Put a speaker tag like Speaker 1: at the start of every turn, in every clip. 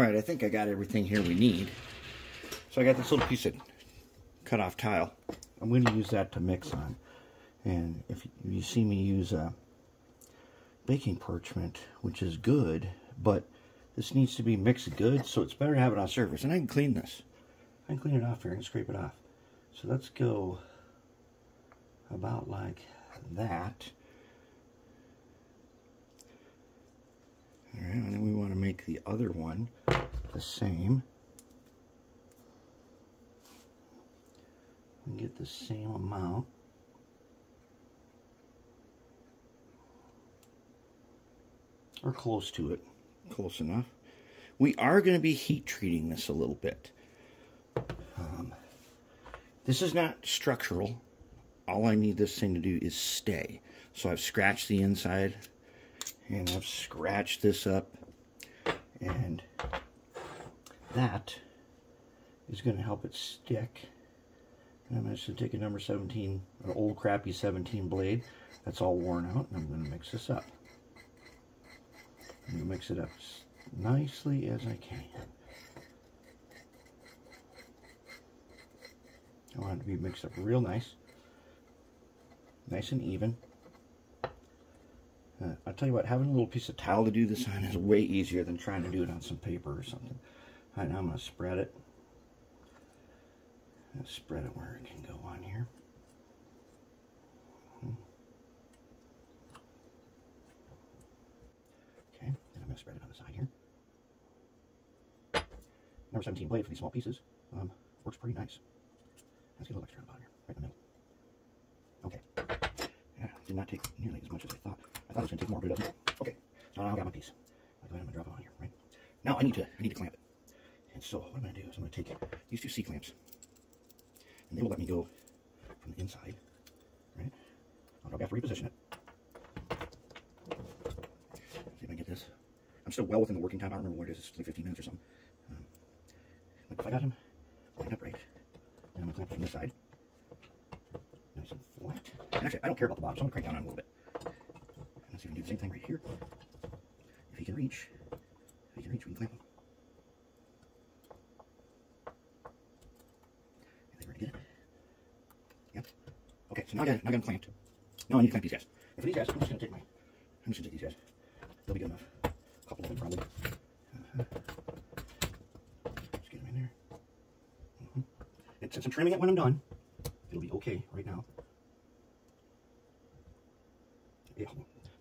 Speaker 1: Alright, I think I got everything here we need. So I got this little piece of cut off tile. I'm going to use that to mix on. And if you see me use baking parchment, which is good, but this needs to be mixed good, so it's better to have it on surface. And I can clean this. I can clean it off here and scrape it off. So let's go about like that. Alright, and then we want to make the other one the same. We can get the same amount. Or close to it. Close enough. We are going to be heat treating this a little bit. This is not structural. All I need this thing to do is stay. So I've scratched the inside, and I've scratched this up, and that is going to help it stick. And I'm just going to take a number 17, an old crappy 17 blade that's all worn out, and I'm going to mix this up. I'm going to mix it up as nicely as I can. I want it to be mixed up real nice. Nice and even. I'll tell you what, having a little piece of towel to do this on is way easier than trying to do it on some paper or something. Alright, now I'm going to spread it. Spread it where it can go on here. Okay, and I'm going to spread it on the side here. Number 17 blade for these small pieces works pretty nice. Let's get a little extra on the bottom here, right in the middle. Okay. Yeah, did not take nearly as much as I thought. I thought it was going to take more, but it doesn't. Okay, so now I've got my piece. I'll go ahead and drop it on here, right? Now I need to clamp it. And so what I'm going to do is I'm going to take these two C-clamps, and they will let me go from the inside, right? I'll have to reposition it. See if I can get this. I'm still well within the working time. I don't remember what it is. It's like 15 minutes or something. But if I got him lined up right, then I'm going to clamp it from this side. Nice and flat. And actually, I don't care about the bottom, so I'm going to crank down on it a little bit. And let's see if I can do the same thing right here. If he can reach, we can clamp him. Are they ready to get it? Yep. Okay, so now I got him clamped. Now I need to clamp these guys. And for these guys, I'm just going to take these guys. They'll be good enough. A couple of them probably. Just get them in there. And since I'm trimming it when I'm done, it'll be okay right now. Yeah,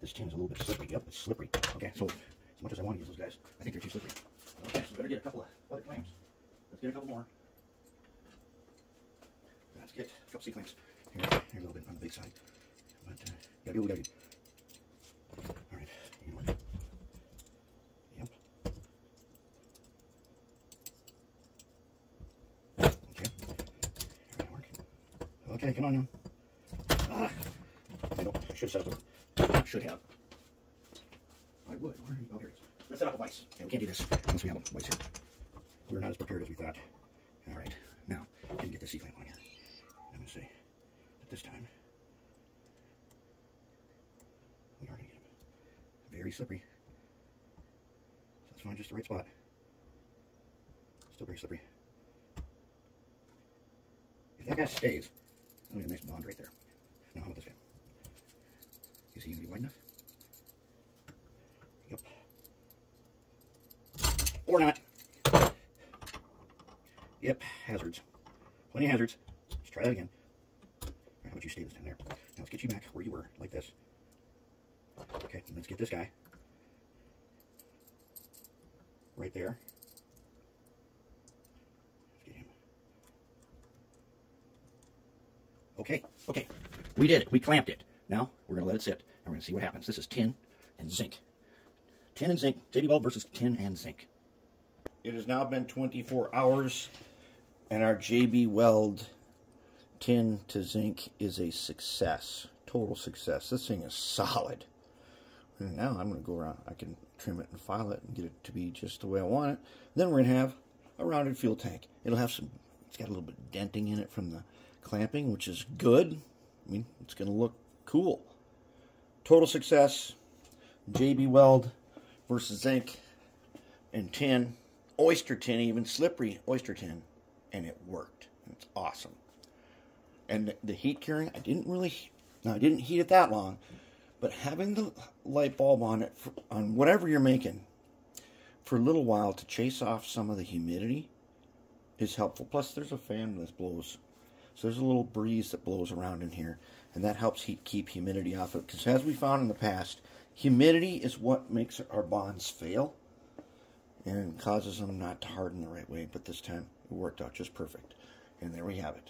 Speaker 1: this tin is a little bit slippery. Yep, it's slippery. Okay, so as much as I want to use those guys, I think they're too slippery. Okay, so we better get a couple of other clamps. Let's get a couple more. Let's get a couple C-clamps. Here a little bit on the big side. But gotta do what we gotta do. Alright, yep. Okay, come on now. I should have set up a... Should have. I would. Where are you? Oh, here it is. Let's set up a vise. Okay, we can't do this unless we have a vise here. We're not as prepared as we thought. Alright, now, I can get the C-clamp on here. I'm going to say that this time, we are going to get him very slippery. So let's find just the right spot. Still very slippery. If that guy stays, I'm going to get a nice bond right there. Now, how about this guy? Is he going to be wide enough? Yep. Or not. Yep, hazards. Plenty of hazards. Let's try that again. Alright, how about you stay this time there? Now let's get you back where you were, like this. Okay, let's get this guy. Right there. Let's get him. Okay, okay. We did it. We clamped it. Now, we're going to let it sit, and we're going to see what happens. This is tin and zinc. Tin and zinc. JB Weld versus tin and zinc. It has now been 24 hours, and our JB Weld tin to zinc is a success. Total success. This thing is solid. And now I'm going to go around. I can trim it and file it and get it to be just the way I want it. Then we're going to have a rounded fuel tank. It'll have some, it's got a little bit of denting in it from the clamping, which is good. I mean, it's going to look cool. Total success. JB Weld versus zinc and tin. oyster tin, even slippery oyster tin, and it worked. It's awesome. And the heat curing, I didn't heat it that long, but having the light bulb on it, on whatever you're making, for a little while to chase off some of the humidity is helpful. Plus, there's a fan that blows. So there's a little breeze that blows around in here, and that helps keep humidity off it. Because as we found in the past, humidity is what makes our bonds fail and causes them not to harden the right way. But this time, it worked out just perfect. And there we have it.